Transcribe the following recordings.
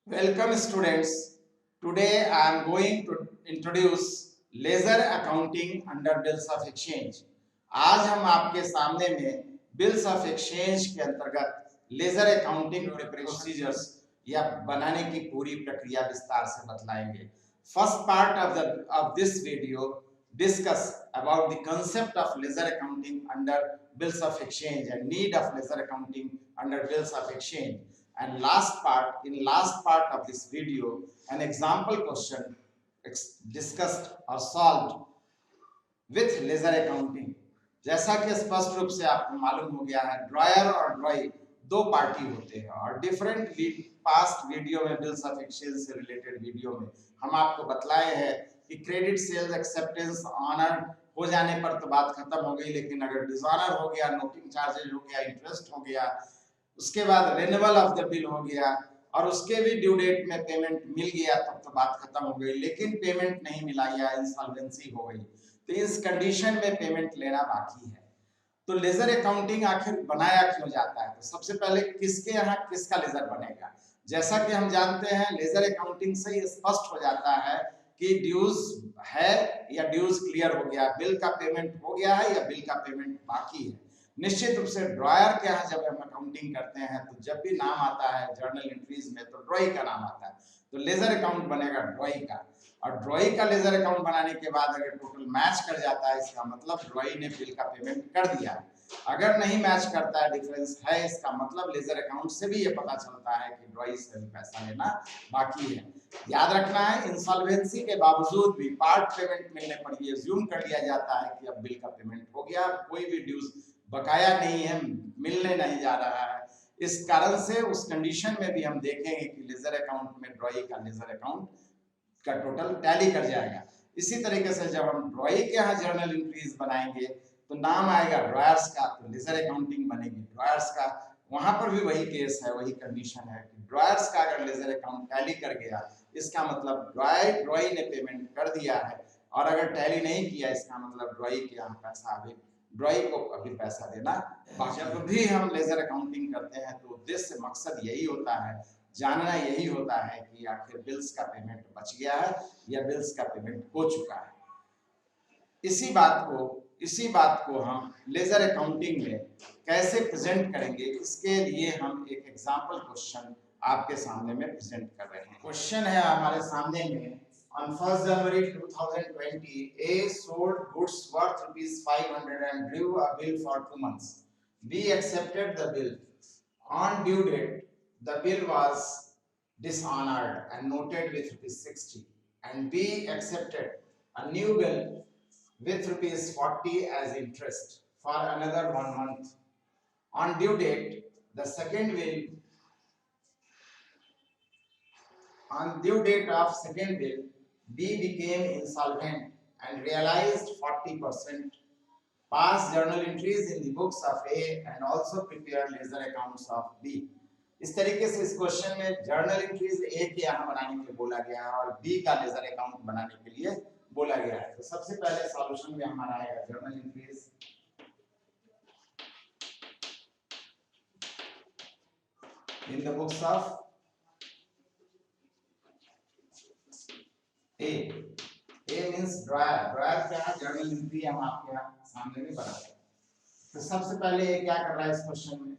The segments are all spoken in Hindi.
Welcome students. Today I am going to introduce ledger accounting under bills of exchange. आज हम आपके सामने में बिल्स ऑफ एक्सचेंज के अंतर्गत लेजर अकाउंटिंग प्रोसीजर्स या बनाने की पूरी प्रक्रिया विस्तार से बतलाएंगे। First part of this video discuss about the concept of ledger accounting under bills of exchange and need of ledger accounting under bills of exchange. And last part of this video, an example question discussed or solved with ledger accounting. जैसा कि स्पष्ट रूप से आपको मालूम हो गया है, ड्रॉयर और ड्रॉई दो पार्टी होते हैं और डिफरेंट पास्ट वीडियो में बिल्स ऑफ एक्सचेंज से रिलेटेड वीडियो में हम आपको बतलाए हैं कि क्रेडिट सेल्स एक्सेप्टेंस ऑनर हो जाने पर तो बात खत्म हो गई, लेकिन अगर डिसऑनर हो गया, नोटिंग चार्जेज हो गया, इंटरेस्ट हो गया, उसके बाद रिन्यूअल ऑफ द बिल हो गया और उसके भी ड्यू डेट में पेमेंट मिल गया तब तो बात खत्म हो गई, लेकिन पेमेंट नहीं मिला या इंसॉल्वेंसी हो गई तो इस कंडीशन में पेमेंट लेना बाकी है। तो लेजर अकाउंटिंग आखिर बनाया क्यों जाता है? तो सबसे पहले किसके यहाँ किसका लेजर बनेगा? जैसा कि हम जानते हैं, लेजर अकाउंटिंग से ही स्पष्ट हो जाता है कि ड्यूज है या ड्यूज क्लियर हो गया, बिल का पेमेंट हो गया है या बिल का पेमेंट बाकी है। निश्चित रूप से ड्रॉयर के यहाँ जब हम अकाउंटिंग करते हैं तो जब भी नाम आता है जर्नल एंट्रीज में तो ड्रॉई का नाम आता है, तो लेजर अकाउंट बनेगा ड्रॉई का। और ड्रॉई का लेजर अकाउंट बनाने के बाद अगर टोटल मैच कर जाता है, इसका मतलब ड्रॉई ने बिल का पेमेंट कर दिया है। अगर नहीं मैच करता है, डिफरेंस है, इसका मतलब लेजर अकाउंट से भी ये पता चलता है कि ड्रॉई से भी पैसा लेना बाकी है। याद रखना है, इंसॉल्वेंसी के बावजूद भी पार्ट पेमेंट मिलने पर ये अज्यूम कर लिया जाता है कि अब बिल का पेमेंट हो गया, कोई भी ड्यूज बकाया नहीं है, मिलने नहीं जा रहा है। इस कारण से उस कंडीशन में भी हम देखेंगे कि लेजर अकाउंट में ड्रॉई का लेजर अकाउंट का टोटल टैली कर जाएगा। इसी तरीके से जब हम ड्रॉई के यहाँ जर्नल एंट्रीज बनाएंगे तो नाम आएगा ड्रॉयर्स का, तो लेजर अकाउंटिंग बनेगी ड्रॉयर्स का। वहां पर भी वही केस है, वही कंडीशन है कि ड्रॉयर्स का अगर लेजर अकाउंट टैली कर गया, इसका मतलब ड्रॉई ने पेमेंट कर दिया है, और अगर टैली नहीं किया, इसका मतलब ड्रॉई के यहाँ पैसा अभी ड्रॉई को अभी पैसा देना। जब भी हम लेजर अकाउंटिंग करते हैं तो उद्देश्य मकसद यही होता है, जानना यही होता है कि आखिर बिल्स का पेमेंट बच गया है या बिल्स का पेमेंट हो चुका है। इसी बात को हम लेजर अकाउंटिंग में कैसे प्रेजेंट करेंगे, इसके लिए हम एक एग्जांपल क्वेश्चन आपके सामने में प्रेजेंट कर रहे हैं। क्वेश्चन है हमारे सामने में, on 1st January 2020, A sold goods worth ₹500 and drew a bill for 2 months. B accepted the bill. On due date, the bill was dishonored and noted with ₹60, and B accepted a new bill with ₹40 as interest for another 1 month. On due date, the second bill, on due date of second bill, B became insolvent and realized 40%, passed journal entries in the books of A and also prepared ledger accounts of B. इस तरीके से इस क्वेश्चन में जर्नल एंट्रीज ए के यहाँ बनाने के लिए बोला गया है और बी का लेजर अकाउंट बनाने के लिए बोला गया है। तो सबसे पहले सॉल्यूशन में हमारा आएगा journal entries in the books of A. A means dryer, dryer क्या है? जर्नल एंट्री हम आपके यहाँ सामने में बना रहे हैं। तो सबसे पहले ये क्या कर रहा है इस क्वेश्चन में,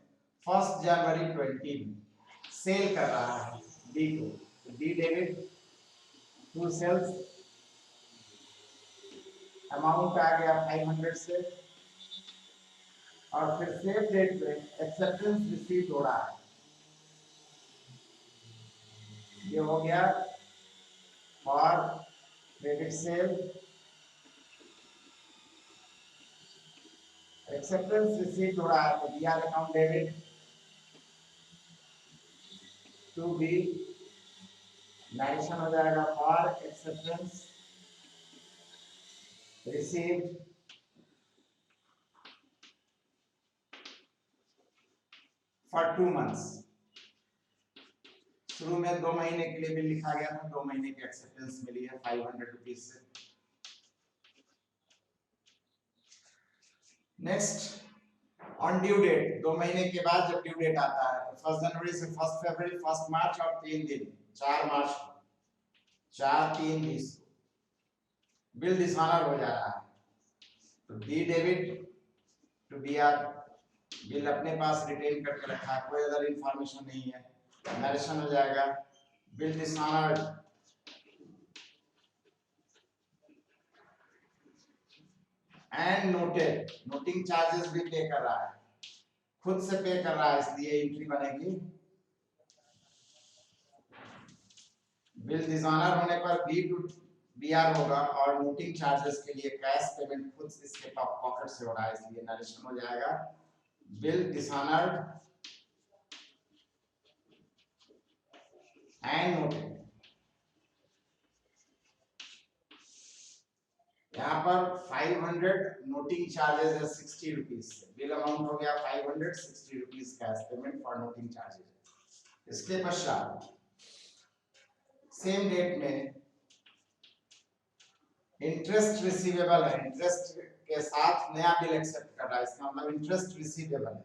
1 जनवरी 20 सेल कर रहा है डी को, तो D debit to sales, amount आ गया 500 से, और फिर सेल डेट पे एक्सेप्टेंस रिसीव हो रहा है, ये हो गया for credit sale, acceptance receive हो रहा है तो BR account debit to B, narration हो जाएगा for acceptance receive for 2 months। शुरू में 2 महीने के लिए बिल लिखा गया था, 2 महीने की एक्सेप्टेंस मिली है 500 रुपीज से। नेक्स्ट, ऑन ड्यू डेट, 2 महीने के बाद जब ड्यू डेट आता है तो 1 जनवरी से 1 फरवरी 1 मार्च और 3 दिन 4 मार्च 4/3/20 बिल डिसऑनर हो जा रहा है, तो B debit to B R, bill अपने पास रिटेन करके रखा है, कोई अदर इंफॉर्मेशन नहीं है, नरेशन हो जाएगा bill dishonoured and noted, noting charges भी पे कर रहा है, खुद से पे कर रहा है, इसलिए एंट्री बनेगी बिल डिसऑनर होने पर बी टू बी आर होगा, और नोटिंग चार्जेस के लिए कैश पेमेंट खुद इसके पॉकेट से हो रहा है, इसलिए नरेशन हो जाएगा बिल डिसऑनर्ड एंड नोटेड। यहाँ पर 500 नोटिंग चार्जेस है 60 रुपीज, बिल अमाउंट हो गया 560 rupees cash payment for noting charges. इसके पश्चात सेम डेट में इंटरेस्ट रिसीवेबल है, इंटरेस्ट के साथ नया बिल एक्सेप्ट कर रहा है, इसका मतलब इंटरेस्ट रिसीवेबल है,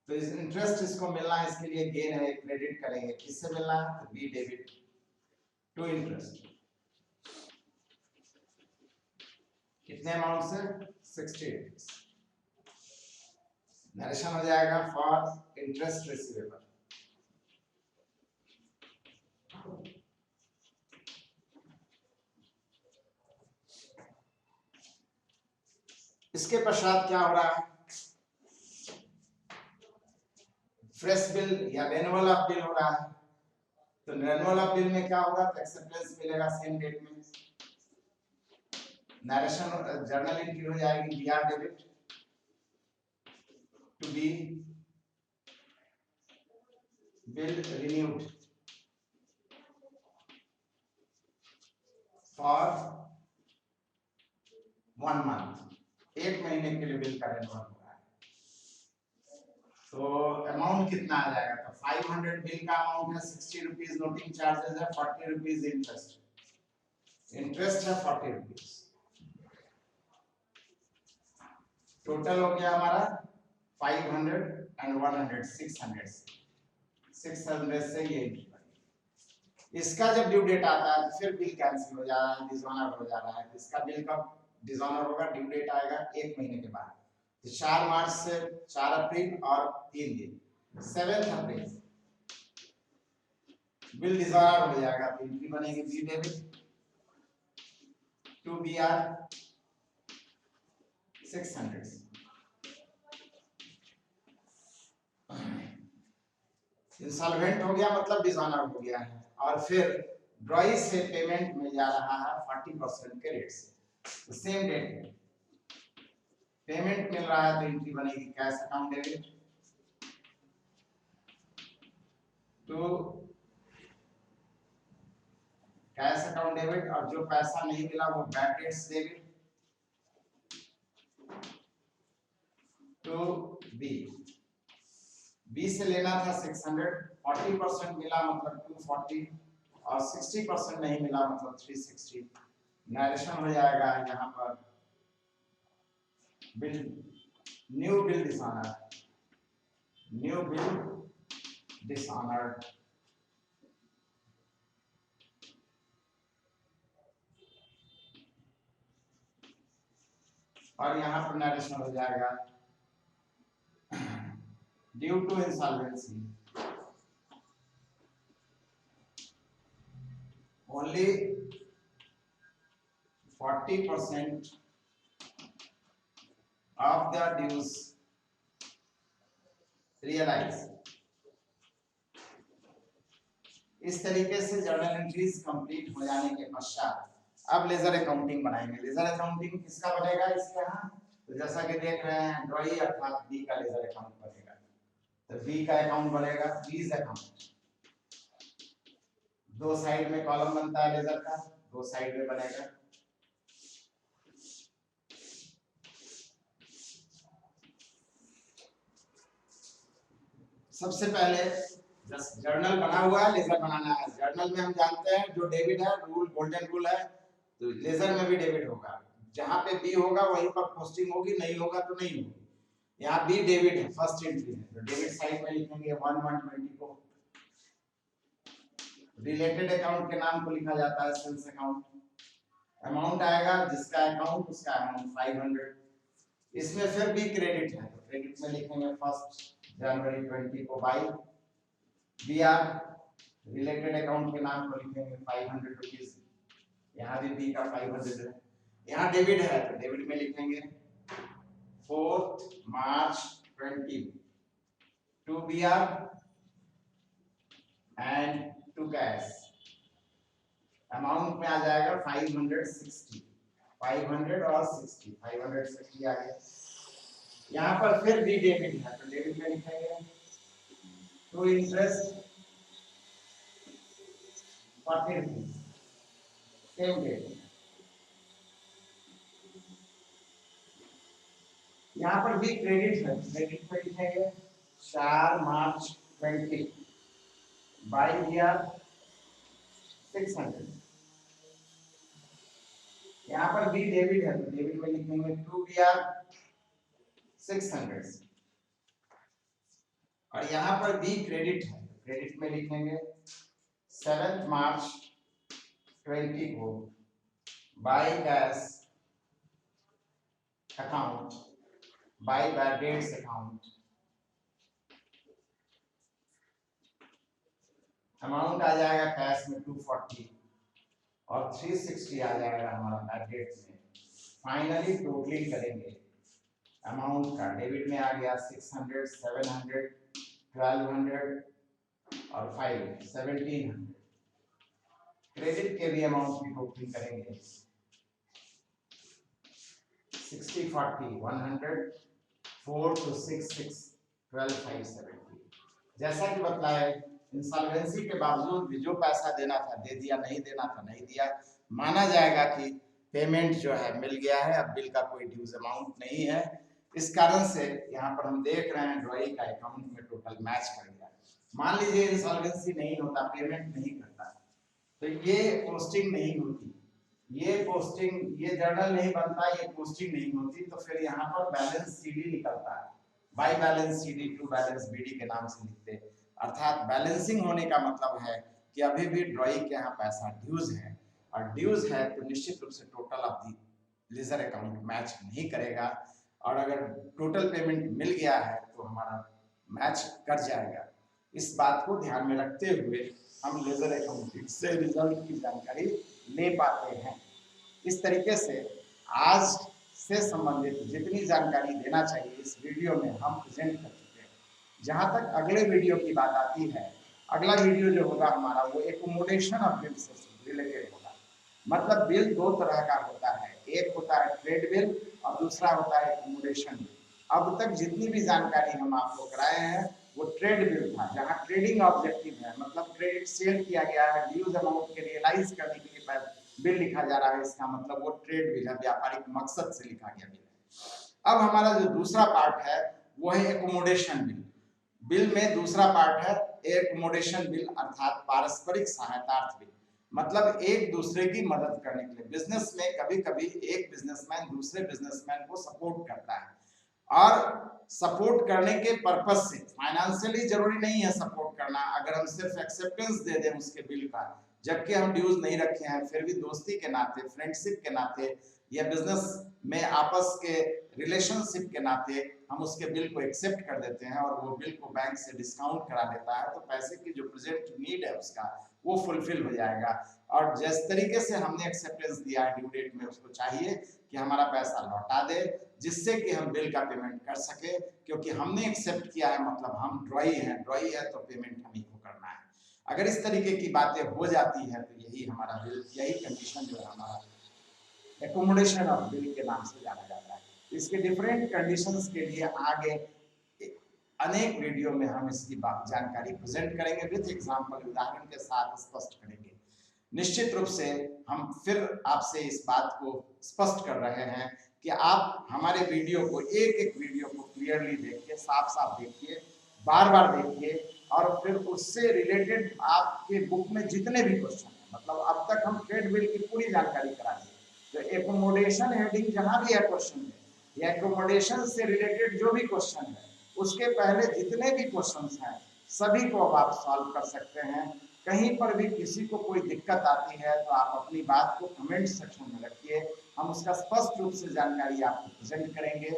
तो इस इंटरेस्ट इसको मिलना है, इसके लिए गेन है, क्रेडिट करेंगे, किससे मिलना है, तो बी डेबिट टू इंटरेस्ट, कितने अमाउंट से 60 रुपीज, नरेशन हो जाएगा फॉर इंटरेस्ट रिसीवेबल। इसके पश्चात क्या हो रहा है, फ्रेश बिल या रेन्युअल ऑफ बिल हो रहा है, तो रेन्युअल ऑफ बिल में क्या होगा, तो एक्सेप्टेंस मिलेगा सेम डेट में, नरेशन जर्नल एंट्री हो जाएगी B R debit to B bill renewed for 1 month, 1 महीने के लिए बिल का रेन्युअल हो रहा है, तो अमाउंट कितना आ जाएगा, तो 500 बिल का अमाउंट है, 60 रुपीज नोटिंग चार्जेस है, 40 रुपीज इंटरेस्ट, इंटरेस्ट है 40 रुपीज, टोटल हो गया हमारा 500 एंड 100 600 से ये एंट्री बनी। इसका जब ड्यू डेट आता है तो फिर बिल कैंसिल हो जा रहा है, डिसऑनर हो जा रहा है, इसका बिल कब डिसऑनर होगा, ड्यू डेट आएगा 1 महीने के बाद, तो 4 मार्च से 4 अप्रैल और 3 दिन 7 अप्रैल बिल डिसऑनर हो जाएगा, तो एंट्री बनेगी B debit to B R 600, insolvent हो गया मतलब डिसऑनर हो गया है, और फिर ड्रॉई से पेमेंट मिल जा रहा है 40% के रेट से, तो सेम डेट में पेमेंट मिल रहा है, तो एंट्री बनेगी cash account debit to cash account debit, और जो पैसा नहीं मिला वो bad debts debit to B, B से लेना था 600, 40% मिला मतलब 240, और 60% नहीं मिला मतलब 360, नरेशन हो जाएगा यहाँ पर bill new bill dishonour, new bill dishonour, और यहाँ पर नरेशन हो जाएगा due to insolvency only 40% of the dues realize। इस तरीके से जर्नल एंट्रीज कंप्लीट हो जाने के पश्चात अब लेजर अकाउंटिंग बनाएंगे। लेजर अकाउंटिंग किसका बनेगा इसके यहाँ, तो जैसा कि देख रहे हैं ड्रॉई अर्थात बी का लेजर अकाउंट बनेगा, तो बी का अकाउंट बनेगा बीज अकाउंट, दो साइड में कॉलम बनता है लेजर का, दो साइड में बनेगा, सबसे पहले जर्नल बना हुआ है, लेजर बनाना है। जर्नल में हम जानते हैं जो डेबिट है रूल गोल्डन रूल है, तो लेजर में भी डेबिट होगा, जहां पे बी होगा वहीं पर पोस्टिंग होगी, नहीं होगा तो नहीं होगी। यहाँ बी डेबिट है, फर्स्ट एंट्री है, तो डेबिट साइड में लिखेंगे 1120 को, रिलेटेड अकाउंट के नाम को लिखा जाता है सेल्स अकाउंट। अमाउंट आएगा जिसका अकाउंट उसका अमाउंट 500। इसमें फिर भी क्रेडिट है तो क्रेडिट में लिखेंगे 1 जनवरी 20 को by B R related account के नाम को लिखेंगे 500 रुपीज। यहाँ भी बी का 500 है। यहाँ डेबिट है तो डेबिट में लिखेंगे 4 मार्च 20 to B R and to cash. Amount में आ जाएगा 560 और 560 आ गया। यहाँ पर फिर भी डेबिट है तो डेबिट में लिखेंगे to interest 40 rupees same date. यहाँ पर भी क्रेडिट है क्रेडिट में लिखेंगे 4 मार्च 20 बाई ईयर 600। यहाँ पर भी डेबिट है तो डेबिट में लिखेंगे 2 ईयर 600 और यहाँ पर भी क्रेडिट है क्रेडिट में लिखेंगे 7 मार्च 20 को by cash account by bad debts account. Amount आ जाएगा कैश में 240 और 360 आ जाएगा हमारा बैड डेट्स में। फाइनली टोटलिंग करेंगे अमाउंट का। डेबिट में आ गया 600 700 1200 और 5 1700। क्रेडिट के भी अमाउंट की टोटलिंग करेंगे 60 40 100 4 to 6 6 12 5 70। जैसा कि बताया इंसॉल्वेंसी के बावजूद भी जो पैसा देना था दे दिया, नहीं देना था नहीं दिया, माना जाएगा कि पेमेंट जो है मिल गया है, अब बिल का कोई ड्यूज अमाउंट नहीं है। इस कारण से यहाँ पर हम देख रहे हैं ड्रॉई का अकाउंट में टोटल मैच कर गया। मान लीजिए इंसॉल्वेंसी नहीं होता, पेमेंट नहीं करता तो ये पोस्टिंग नहीं होती, ये पोस्टिंग ये जर्नल नहीं बनता, ये पोस्टिंग नहीं होती तो फिर यहाँ पर बैलेंस सीडी निकलता है। By balance CD to balance BD के नाम से लिखते हैं। अर्थात बैलेंसिंग होने का मतलब है कि अभी भी ड्रॉई के यहाँ पैसा ड्यूज है और ड्यूज है तो निश्चित रूप से total of the ledger account match नहीं करेगा और अगर टोटल पेमेंट मिल गया है तो हमारा मैच कर जाएगा। इस बात को ध्यान में रखते हुए हम लेजर अकाउंटिंग से रिजल्ट की जानकारी ले पाते हैं। इस तरीके से आज से संबंधित जितनी जानकारी देना चाहिए इस वीडियो में हम प्रेजेंट कर चुके हैं। जहां तक अगले वीडियो की बात आती है, अगला वीडियो जो होगा हमारा वो एकोमोडेशन ऑफ बिल से रिलेटेड होगा। मतलब बिल दो तरह का होता है, एक होता है ट्रेड बिल और दूसरा होता है एकोमोडेशन बिल। अब तक जितनी भी जानकारी हम आपको कराए हैं वो ट्रेड बिल था, जहां ट्रेडिंग ऑब्जेक्टिव है, मतलब क्रेडिट सेल किया गया है, ड्यूज अमाउंट के रियलाइज करने के लिए बिल लिखा जा रहा है, इसका मतलब वो ट्रेड बिल है, व्यापारिक मकसद से लिखा गया बिल है। अब हमारा जो दूसरा पार्ट है वो है एकोमोडेशन बिल। बिल में दूसरा पार्ट है एकोमोडेशन बिल अर्थात पारस्परिक सहायतार्थ बिल। मतलब एक दूसरे की मदद करने के लिए, बिजनेस में कभी कभी एक बिजनेसमैन दूसरे बिजनेसमैन को सपोर्ट करता है और सपोर्ट करने के पर्पस से, फाइनेंशियली जरूरी नहीं है सपोर्ट करना, अगर हम सिर्फ एक्सेप्टेंस दे दें उसके बिल का जबकि हम ड्यूज नहीं रखे हैं, फिर भी दोस्ती के नाते, फ्रेंडशिप के नाते या बिजनेस में आपस के रिलेशनशिप के नाते हम उसके बिल को एक्सेप्ट कर देते हैं और वो बिल को बैंक से डिस्काउंट करा देता है तो पैसे की जो प्रेजेंट नीड है उसका वो फुलफिल हो जाएगा। और जिस तरीके से हमने एक्सेप्टेंस दिया है ड्यू डेट में, उसको चाहिए कि हमारा पैसा लौटा दे जिससे कि हम बिल का पेमेंट कर सके, क्योंकि हमने एक्सेप्ट किया है मतलब हम ड्रॉई है तो पेमेंट हम ही को करना है। अगर इस तरीके की बातें हो जाती है तो यही हमारा बिल, यही कंडीशन जो है हमारा एकोमोडेशन ऑफ बिल के नाम से जाना जाता है। इसके डिफरेंट कंडीशंस के लिए आगे अनेक वीडियो में हम इसकी जानकारी प्रेजेंट करेंगे, विद एग्जांपल उदाहरण के साथ स्पष्ट करेंगे। निश्चित रूप से हम फिर आपसे इस बात को स्पष्ट कर रहे हैं कि आप हमारे वीडियो को, एक एक वीडियो को क्लियरली देखिए, साफ साफ देखिए, बार बार देखिए और फिर उससे रिलेटेड आपके बुक में जितने भी क्वेश्चन हैं, मतलब अब तक हम ट्रेड बिल की पूरी जानकारी करा दी, तो एकोमोडेशन हेडिंग जहां भी है क्वेश्चन में या एकोमोडेशन से रिलेटेड जो भी क्वेश्चन है उसके पहले जितने भी क्वेश्चंस हैं सभी को अब आप सॉल्व कर सकते हैं। कहीं पर भी किसी को कोई दिक्कत आती है तो आप अपनी बात को कमेंट सेक्शन में रखिए, हम उसका स्पष्ट रूप से जानकारी आपको प्रेजेंट करेंगे।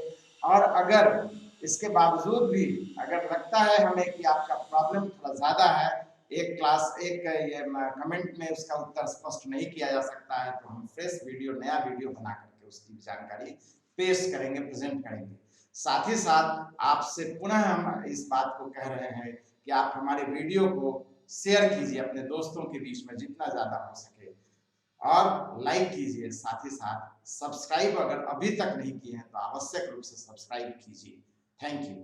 और अगर इसके बावजूद भी अगर लगता है हमें कि आपका प्रॉब्लम थोड़ा ज्यादा है, एक ये कमेंट में उसका उत्तर स्पष्ट नहीं किया जा सकता है, तो हम फ्रेश वीडियो, नया वीडियो बना करके उसकी जानकारी पेश करेंगे, प्रेजेंट करेंगे। साथ ही साथ आपसे पुनः हम इस बात को कह रहे हैं कि आप हमारे वीडियो को शेयर कीजिए अपने दोस्तों के बीच में जितना ज्यादा हो सके, और लाइक कीजिए। साथ ही साथ सब्सक्राइब अगर अभी तक नहीं किए हैं तो आवश्यक रूप से सब्सक्राइब कीजिए। Thank you.